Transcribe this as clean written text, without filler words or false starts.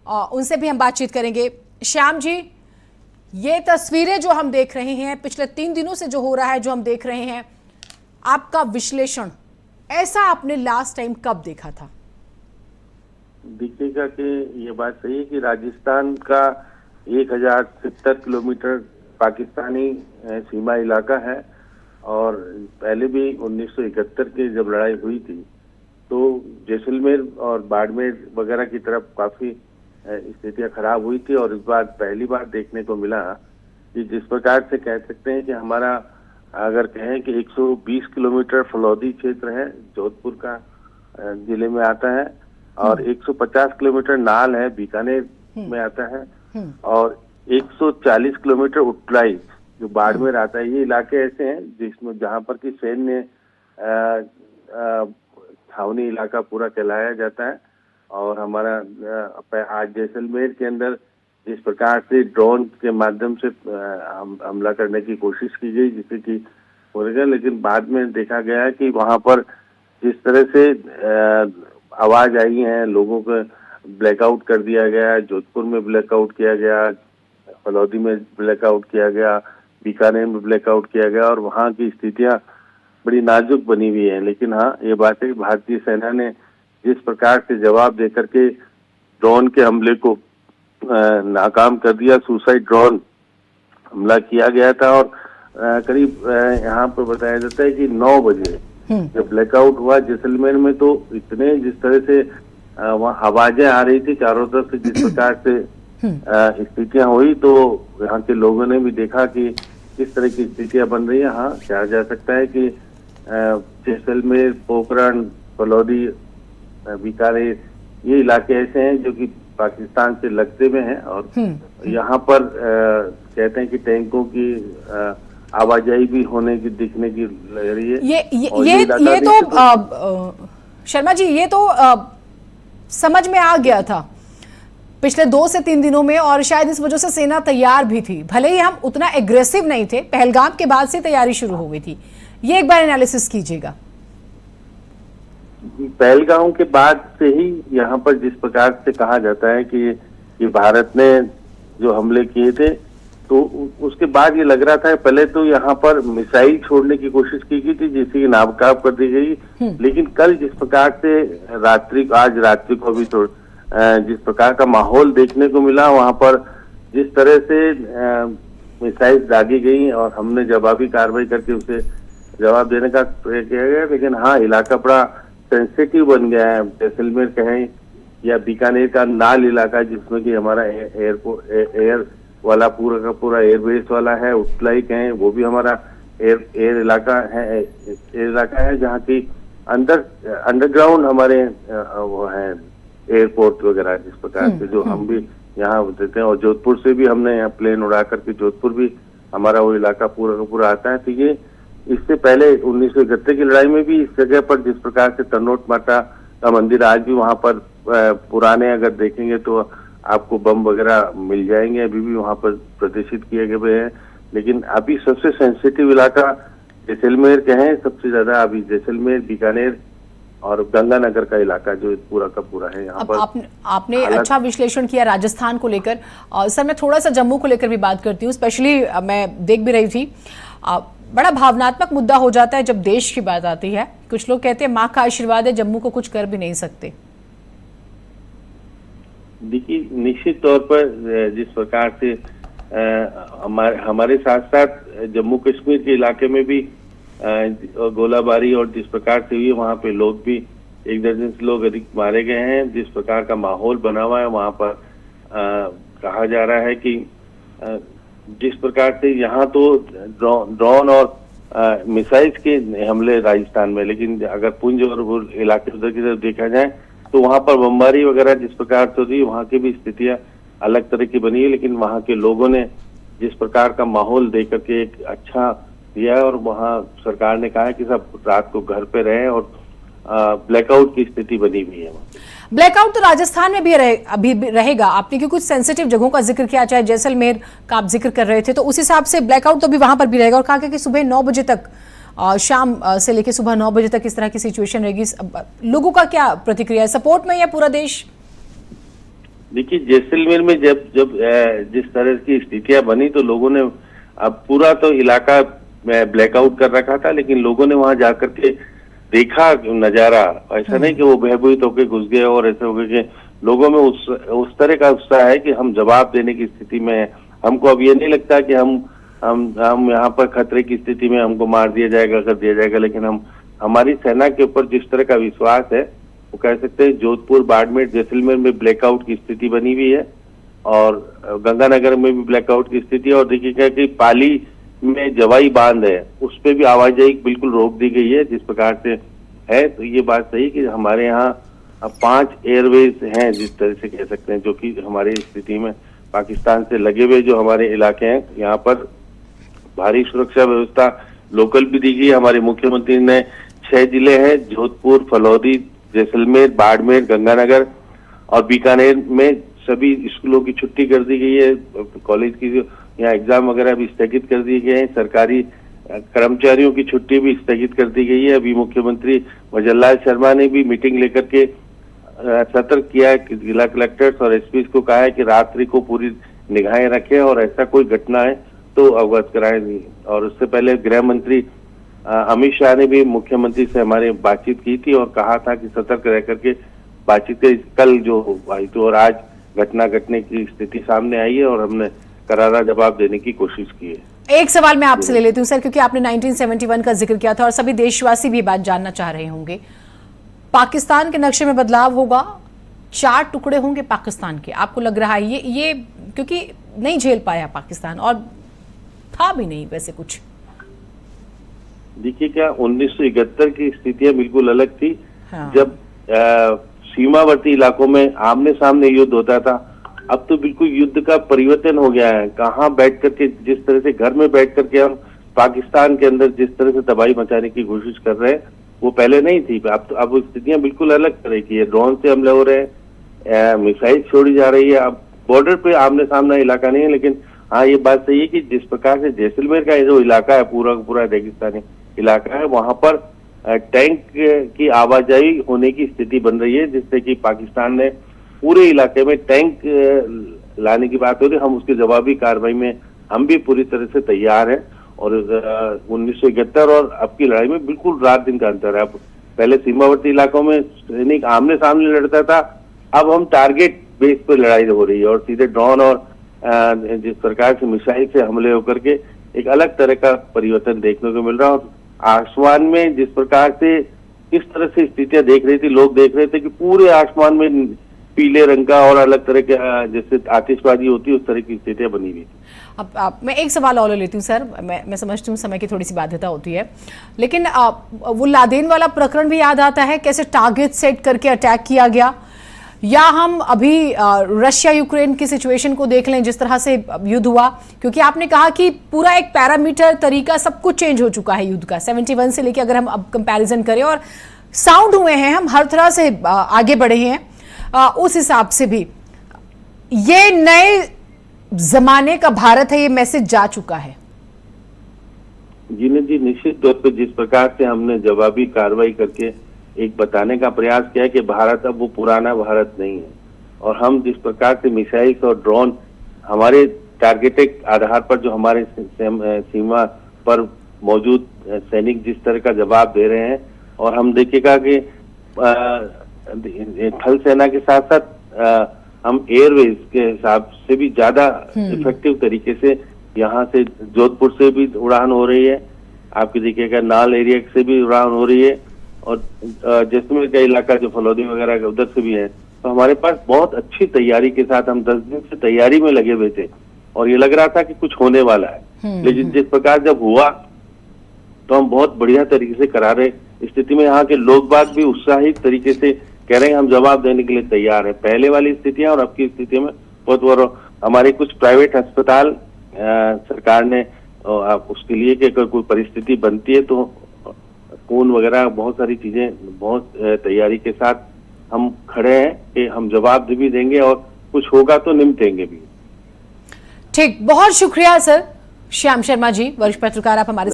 उनसे भी हम बातचीत करेंगे। श्याम जी, ये तस्वीरें जो हम देख रहे हैं पिछले 3 दिनों से जो हो रहा है, जो हम देख रहे हैं, आपका विश्लेषण, ऐसा आपने लास्ट टाइम कब देखा था? दिखेगा कि ये बात सही है कि राजस्थान का 1070 किलोमीटर पाकिस्तानी सीमा इलाका है और पहले भी 1971 की जब लड़ाई हुई थी तो जैसलमेर और बाड़मेर वगैरह की तरफ काफी स्थितियां खराब हुई थी। और इस बार पहली बार देखने को मिला कि जिस प्रकार से कह सकते हैं कि हमारा अगर कहें कि 120 किलोमीटर फलौदी क्षेत्र है, जोधपुर का जिले में आता है, और 150 किलोमीटर नाल है, बीकानेर में आता है, और 140 किलोमीटर उटलाई जो बाड़मेर आता है। ये इलाके ऐसे हैं जिसमें जहां पर कि सैन्य छावनी इलाका पूरा कहलाया जाता है। और हमारा आज जैसलमेर के अंदर जिस प्रकार से ड्रोन के माध्यम से हमला करने की कोशिश की गई जिससे कि हो गया, लेकिन बाद में देखा गया कि वहां पर जिस तरह से आवाज आई है, लोगों को ब्लैकआउट कर दिया गया, जोधपुर में ब्लैकआउट किया गया, फलौदी में ब्लैकआउट किया गया, बीकानेर में ब्लैकआउट किया गया, और वहां की स्थितियां बड़ी नाजुक बनी हुई है। लेकिन हाँ, ये बात है कि भारतीय सेना ने जिस प्रकार से जवाब देकर के ड्रोन के हमले को नाकाम कर दिया, सुसाइड ड्रोन हमला किया गया था। और करीब यहाँ पर बताया जाता है कि 9 बजे जब ब्लैकआउट हुआ जैसलमेर में, तो इतने जिस तरह से वहाँ आवाजें आ रही थी चारों तरफ से, जिस प्रकार से स्थितियां हुई, तो यहाँ के लोगों ने भी देखा कि किस तरह की स्थितियां बन रही है। हाँ, कहा जा सकता है कि जैसलमेर, पोखरण, फलौदी, बीकानेर ये इलाके ऐसे हैं जो कि पाकिस्तान से लगते हुए हैं, और यहाँ पर कहते हैं कि टैंकों की आवाजाही भी होने की दिखने की लग रही है। ये तो शर्मा जी, ये तो समझ में आ गया था पिछले 2 से 3 दिनों में, और शायद इस वजह से सेना तैयार भी थी। भले ही हम उतना एग्रेसिव नहीं थे, पहलगाम के बाद से तैयारी शुरू हो गई थी। ये एक बार एनालिसिस कीजिएगा। पहलगाम के बाद से ही यहाँ पर जिस प्रकार से कहा जाता है कि भारत ने जो हमले किए थे, तो उसके बाद ये लग रहा था, पहले तो यहाँ पर मिसाइल छोड़ने की कोशिश की गई थी जिससे कि नाकाब कर दी गई। लेकिन कल जिस प्रकार से आज रात्रि को भी तो जिस प्रकार का माहौल देखने को मिला, वहां पर जिस तरह से मिसाइल दागी गई और हमने जवाबी कार्रवाई करके उसे जवाब देने का प्रयास किया गया। लेकिन हाँ, इलाका बड़ा सेंसिटिव बन गया है। जैसलमेर कहें या बीकानेर का नाल इलाका जिसमें कि हमारा एयर वाला पूरा का पूरा एयरबेस वाला है, उटलाई कहें वो भी हमारा एयर इलाका है, जहाँ की अंडरग्राउंड हमारे वो है एयरपोर्ट वगैरह, जिस प्रकार से जो हम भी यहाँ देते हैं। और जोधपुर से भी हमने यहाँ प्लेन उड़ा करके जोधपुर भी हमारा वो इलाका पूरा का पूरा आता है। तो ये इससे पहले 1971 की लड़ाई में भी इस जगह पर जिस प्रकार से तन्नोट माता का मंदिर, आज भी वहां पर पुराने अगर देखेंगे तो आपको बम वगैरह मिल जाएंगे, अभी भी वहां पर प्रदर्शित किए गए हैं। लेकिन अभी सबसे सेंसिटिव इलाका जैसलमेर कहें, सबसे ज्यादा अभी जैसलमेर, बीकानेर और गंगानगर का इलाका जो पूरा का पूरा है यहाँ पर। आपने अच्छा विश्लेषण किया राजस्थान को लेकर। सर, मैं थोड़ा सा जम्मू को लेकर भी बात करती हूँ। स्पेशली मैं देख भी रही थी, बड़ा भावनात्मक मुद्दा हो जाता है जब देश की बात आती है। कुछ लोग कहते हैं माँ का आशीर्वाद है, जम्मू को कुछ कर भी नहीं सकते। देखिए, निश्चित तौर पर जिस प्रकार से हमारे साथ साथ जम्मू कश्मीर के इलाके में भी गोलाबारी और जिस प्रकार से हुई, वहाँ पे लोग भी 1 दर्जन से लोग अधिक मारे गए हैं। जिस प्रकार का माहौल बना हुआ है वहाँ पर कहा जा रहा है कि जिस प्रकार से यहाँ तो ड्रोन और मिसाइल्स के हमले राजस्थान में, लेकिन अगर पुंछ और इलाके उधर की तरफ देखा जाए तो वहाँ पर बमबारी वगैरह जिस प्रकार से होती है, वहाँ की भी स्थितियाँ अलग तरह की बनी है। लेकिन वहाँ के लोगों ने जिस प्रकार का माहौल देख करके एक अच्छा दिया है, और वहाँ सरकार ने कहा है कि सब रात को घर पे रहें, और ब्लैकआउट की स्थिति बनी हुई है। ब्लैकआउट तो राजस्थान में भी अभी भी रहेगा। आपने क्योंकि कुछ सेंसिटिव जगहों का जिक्र किया, चाहे जैसलमेर का आप जिक्र कर रहे थे, तो उस हिसाब से ब्लैकआउट तो भी वहां पर भी रहेगा। और कहा कि सुबह 9 बजे तक, शाम से लेकर सुबह 9 बजे तक इस तरह की सिचुएशन रहेगी। लोगों का क्या प्रतिक्रिया है? सपोर्ट में या पूरा देश? देखिए, जैसलमेर में जब जब जिस तरह की स्थितियां बनी तो लोगों ने, अब पूरा तो इलाका ब्लैकआउट कर रखा था, लेकिन लोगों ने वहां जाकर के देखा नजारा। ऐसा नहीं कि वो भयभीत होकर घुस गए और ऐसे हो गए कि लोगों में उस तरह का उत्साह है कि हम जवाब देने की स्थिति में है। हमको अब ये नहीं लगता कि हम यहाँ पर खतरे की स्थिति में, हमको मार दिया जाएगा, कर दिया जाएगा, लेकिन हम, हमारी सेना के ऊपर जिस तरह का विश्वास है, वो कह सकते हैं जोधपुर, बाड़मेर, जैसलमेर में ब्लैकआउट की स्थिति बनी हुई है और गंगानगर में भी ब्लैकआउट की स्थिति है। और देखिएगा कि पाली में जवाई बांध है, उस पर भी आवाजाही बिल्कुल रोक दी गई है जिस प्रकार से है। तो ये बात सही कि हमारे यहाँ अब 5 एयरवेज हैं, जिस तरह से कह सकते हैं, जो कि हमारी स्थिति में पाकिस्तान से लगे हुए जो हमारे इलाके हैं, यहाँ पर भारी सुरक्षा व्यवस्था लोकल भी दी गई। हमारे मुख्यमंत्री ने 6 जिले हैं, जोधपुर, फलौदी, जैसलमेर, बाड़मेर, गंगानगर और बीकानेर में सभी स्कूलों की छुट्टी कर दी गई है। कॉलेज की जो यहाँ एग्जाम वगैरह भी स्थगित कर दिए गए हैं। सरकारी कर्मचारियों की छुट्टी भी स्थगित कर दी गई है। अभी मुख्यमंत्री वजरलाल शर्मा ने भी मीटिंग लेकर के सतर्क किया है कि जिला कलेक्टर्स और एसपी को कहा है कि रात्रि को पूरी निगाहें रखें और ऐसा कोई घटना है तो अवगत कराएं। और उससे पहले गृह मंत्री अमित शाह ने भी मुख्यमंत्री से हमारे बातचीत की थी और कहा था कि सतर्क रह करके बातचीत के, कल जो आई तो और आज घटना घटने की स्थिति सामने आई है और हमने करारा जवाब देने की कोशिश की है। एक सवाल मैं आपसे ले लेती हूँ सर, क्योंकि आपने 1971 का जिक्र किया था और सभी देशवासी भी बात जानना चाह रहे होंगे। पाकिस्तान के नक्शे में बदलाव होगा, 4 टुकड़े होंगे पाकिस्तान के, आपको लग रहा है ये क्योंकि नहीं झेल पाया पाकिस्तान और था भी नहीं वैसे कुछ? देखिए, क्या 1971 की स्थितियां बिल्कुल अलग थी। हाँ। जब सीमावर्ती इलाकों में आमने सामने युद्ध होता था। अब तो बिल्कुल युद्ध का परिवर्तन हो गया है। कहाँ बैठ करके, जिस तरह से घर में बैठ करके हम पाकिस्तान के अंदर जिस तरह से तबाही मचाने की कोशिश कर रहे हैं, वो पहले नहीं थी। अब स्थितियां बिल्कुल अलग तरह की है। ड्रोन से हमले हो रहे हैं, मिसाइल छोड़ी जा रही है। अब बॉर्डर पे आमने सामने इलाका नहीं है, लेकिन हाँ, ये बात सही है कि जिस प्रकार से जैसलमेर का जो इलाका है, पूरा रेगिस्तानी इलाका है, वहां पर टैंक की आवाजाही होने की स्थिति बन रही है, जिससे कि पाकिस्तान ने पूरे इलाके में टैंक लाने की बात हो रही है। हम उसकी जवाबी कार्रवाई में हम भी पूरी तरह से तैयार हैं। और 1971 और अब की लड़ाई में बिल्कुल रात दिन का अंतर है। अब पहले सीमावर्ती इलाकों में सैनिक आमने सामने लड़ता था, अब हम टारगेट बेस पर लड़ाई हो रही है और सीधे ड्रोन और जिस प्रकार से मिसाइल से हमले होकर के एक अलग तरह का परिवर्तन देखने को मिल रहा है। और आसमान में जिस प्रकार से किस तरह से स्थितियां देख रही थी, लोग देख रहे थे कि पूरे आसमान में पीले रंग का और अलग तरह के जैसे आतिशबाजी होती है, उस तरह की स्थितियां बनी हुई थी। अब मैं एक सवाल और ले लेती हूँ सर, मैं समझती हूँ समय की थोड़ी सी बाध्यता होती है, लेकिन वो लादेन वाला प्रकरण भी याद आता है, कैसे टारगेट सेट करके अटैक किया गया, या हम अभी रशिया यूक्रेन की सिचुएशन को देख लें जिस तरह से युद्ध हुआ, क्योंकि आपने कहा कि पूरा एक पैरामीटर, तरीका, सब कुछ चेंज हो चुका है युद्ध का 71 से लेके, अगर हम अब कंपैरिजन करें और साउंड हुए हैं, हम हर तरह से आगे बढ़े हैं। उस हिसाब से भी ये नए जमाने का भारत है, ये मैसेज जा चुका है। जी निश्चित तौर पे जिस प्रकार से हमने जवाबी कार्रवाई करके एक बताने का प्रयास किया कि भारत अब वो पुराना भारत नहीं है, और हम जिस प्रकार से मिसाइल्स और ड्रोन हमारे टारगेटेड आधार पर जो हमारे सीमा पर मौजूद सैनिक जिस तरह का जवाब दे रहे हैं, और हम देखिएगा कि थल सेना के साथ साथ हम एयरवेज के हिसाब से भी ज्यादा इफेक्टिव तरीके से यहाँ से जोधपुर से भी उड़ान हो रही है, आपकी देखिएगा नाल एरिया से भी उड़ान हो रही है, और जैसलमेर का इलाका जो फलौदी वगैरह का उधर से भी है। तो हमारे पास बहुत अच्छी तैयारी के साथ हम 10 दिन से तैयारी में लगे हुए थे और ये लग रहा था कि कुछ होने वाला है, लेकिन जिस प्रकार जब हुआ तो हम बहुत बढ़िया तरीके से करा रहे स्थिति में। यहाँ के लोग बाग भी उत्साहित तरीके से कह रहे हैं हम जवाब देने के लिए तैयार है। पहले वाली स्थितियां और अब की स्थिति में बहुत बड़ा, हमारे कुछ प्राइवेट अस्पताल सरकार ने उसके लिए कि अगर कोई परिस्थिति बनती है तो खून वगैरह बहुत सारी चीजें बहुत तैयारी के साथ हम खड़े हैं कि हम जवाब भी देंगे और कुछ होगा तो निपटेंगे भी। ठीक, बहुत शुक्रिया सर श्याम शर्मा जी, वरिष्ठ पत्रकार, आप हमारे